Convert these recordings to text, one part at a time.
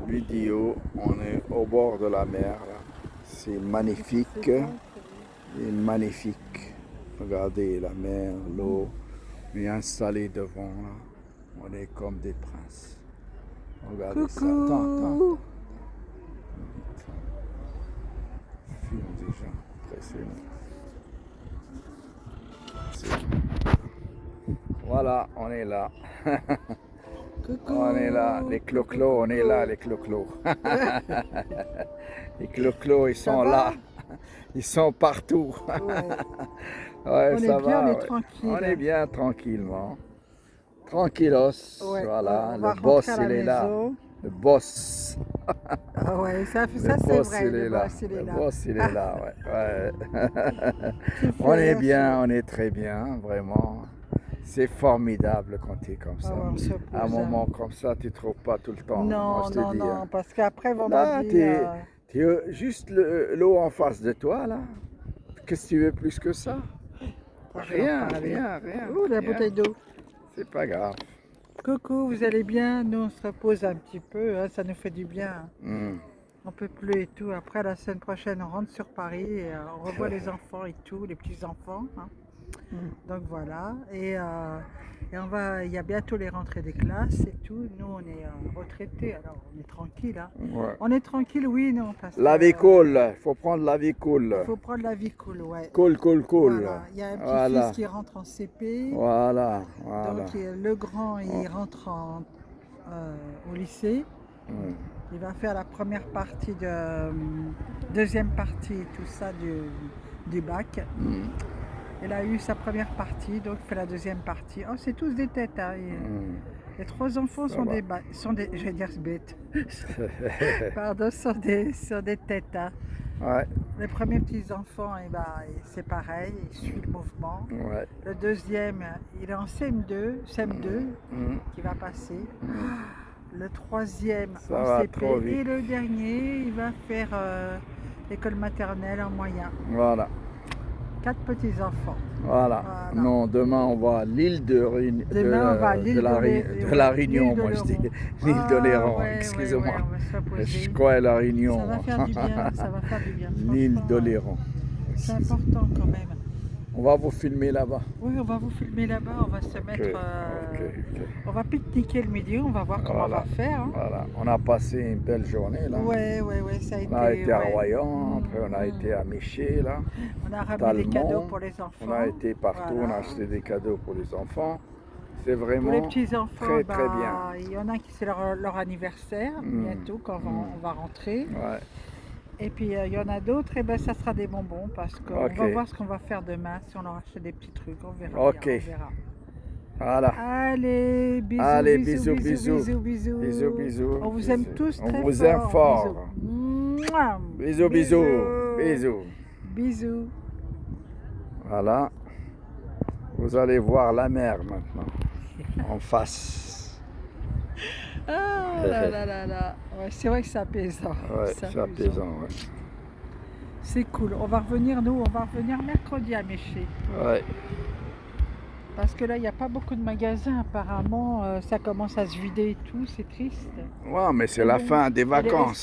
vidéo. On est au bord de la mer là. C'est magnifique. C'est magnifique. Regardez la mer, l'eau. On est installé devant là. On est comme des princes. Regardez ça. Attends. Je filme déjà. Impressionnant. Voilà, on est là. Coucou. On est là, les cloclos, on est là, les cloclos. Les cloclos, ils sont là. Ils sont partout. Ouais, Ouais, on ça est bien, va. on est Ouais. tranquille. On est bien tranquillement. Tranquillos. Ouais, Voilà, on va le boss, rentrer à la il est là. maison. Le boss. Ah ouais, ça Le c'est boss, vrai, il le est là. boss, il est Le là. boss, il est là, ouais. On Super, est bien, on est très bien, vraiment. C'est formidable quand tu es comme Ah ça. ouais, on se À un pose, hein. moment comme ça, tu ne trouves pas tout le temps. Moi, Non, je te non, dis. non, parce qu'après Là, vendredi. tu es juste l'eau en face de toi, là. Qu'est-ce que tu veux plus que ça? Je vais leur parler. Rien. Ouh, la bouteille d'eau. C'est pas grave. Coucou, vous allez bien? Nous, on se repose un petit peu, hein, ça nous fait du bien. Mm. On peut plus et tout. Après, la semaine prochaine, on rentre sur Paris et on revoit les enfants et tout, les petits-enfants, hein. Donc voilà. Et il y a bientôt les rentrées des classes et tout. Nous, on est retraités, alors on est tranquille, hein. Ouais. On est tranquille, oui, non, parce La que vie cool, il faut prendre la vie cool. il faut prendre la vie cool, ouais. Cool. Voilà. Il y a un petit-fils Voilà. qui rentre en CP. Voilà. Donc le grand, il rentre au lycée. Mm. Il va faire la première partie deuxième partie, tout ça du bac. Mm. Il a eu sa première partie, donc il fait la deuxième partie. Oh, c'est tous des têtes, hein. Les trois enfants sont des, je vais dire bêtes. Pardon, sont des têtes, hein. Ouais. Les premiers petits enfants, c'est pareil, il suit le mouvement. Ouais. Le deuxième, il est en CM2 qui va passer. Le troisième Ça en va CP trop vite. et le dernier, il va faire l'école maternelle en moyen. Voilà. 4 petits-enfants. Voilà. Non, demain on va à l'île de la Réunion, moi je dis. L'île de Léron, excusez-moi. Je crois à la Réunion. Ça va faire du bien, ça va faire du bien. L'île de Léron. C'est important quand même. On va vous filmer là-bas. Oui, on va vous filmer là-bas, on va se mettre... On va pique-niquer le midi, on va voir comment on va faire, hein. Voilà, on a passé une belle journée là. Ouais, ça a été... On a été à Royan, après on a été à Miché là. On a ramené des cadeaux pour les enfants. On a été partout, on a acheté des cadeaux pour les enfants. C'est vraiment pour les petits-enfants, très bien. Il y en a qui c'est leur anniversaire, bientôt quand on va rentrer. Ouais. Et puis il y en a d'autres, et ça sera des bonbons parce qu'on va voir ce qu'on va faire demain, si on leur achète des petits trucs, on verra. Ok. Bien, on verra. Voilà. Allez, bisous. Bisous. On vous aime tous très fort. On vous aime fort. Bisous. Bisous. Voilà. Vous allez voir la mer maintenant, en face. Ah là. Ouais, c'est vrai que c'est apaisant. Ouais, c'est apaisant, ouais. C'est cool. On va revenir mercredi à Méché. Ouais. Parce que là, il n'y a pas beaucoup de magasins, apparemment. Ça commence à se vider et tout, c'est triste. Ouais, mais c'est la fin des vacances.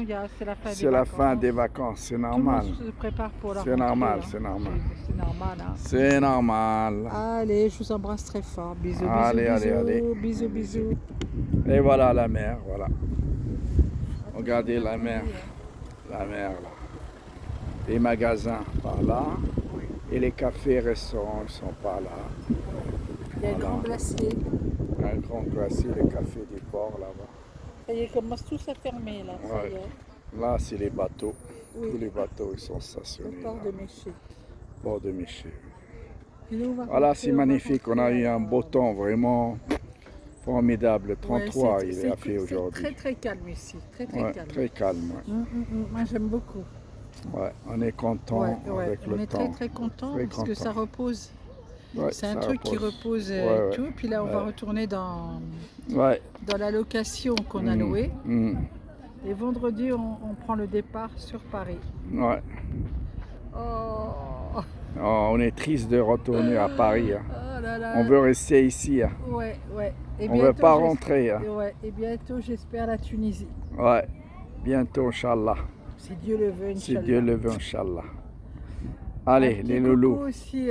Les restaurants, c'est la fin des vacances. C'est la fin des vacances, c'est normal. Tout le monde se prépare pour la rentrée. C'est normal. C'est normal. Allez, je vous embrasse très fort. Bisous. Bisous. Et voilà la mer, voilà. Regardez la mer. La mer, là. Les magasins par là. Et les cafés, restaurants, ils sont pas là. Il y a un grand glacier. Un grand glacier, les cafés du port là-bas. Ça y est, ils commencent tous à fermer là. Ça y est. Là, c'est les bateaux. Oui. Tous les bateaux, ils sont stationnés. Le port de Méché. Port de Méché. Voilà, c'est magnifique. On a eu un beau temps vraiment formidable. 33, il a fait aujourd'hui. C'est très calme ici. Très calme. Très calme. Moi, j'aime beaucoup. Ouais, on est content avec le temps. On est très content parce que ça repose. Ouais, c'est un truc qui repose et tout. Puis là, on va retourner dans la location qu'on a louée. Et vendredi, on prend le départ sur Paris. Ouais. On est triste de retourner à Paris. Hein. Oh là là. On veut rester ici. Hein. Ouais, ouais. Et On ne veut pas rentrer. Hein. Ouais, et bientôt, j'espère, la Tunisie. Ouais, bientôt, Inch'Allah. Si Dieu le veut, Si Inch'Allah. Dieu le veut, Inch'Allah. Allez, les loulous. Aussi,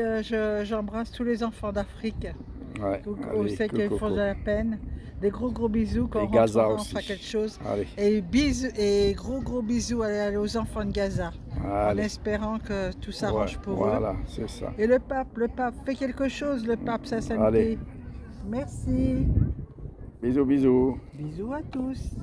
j'embrasse tous les enfants d'Afrique. Ouais, On sait qu'ils font de la peine. Des gros bisous quand on rentrera, on fera quelque chose. Allez. Et gros bisous aux enfants de Gaza. Allez. En espérant que tout s'arrange pour eux. Voilà, c'est ça. Et le pape fait quelque chose, le pape, sa sainteté. Allez. Merci. Bisous. Bisous à tous.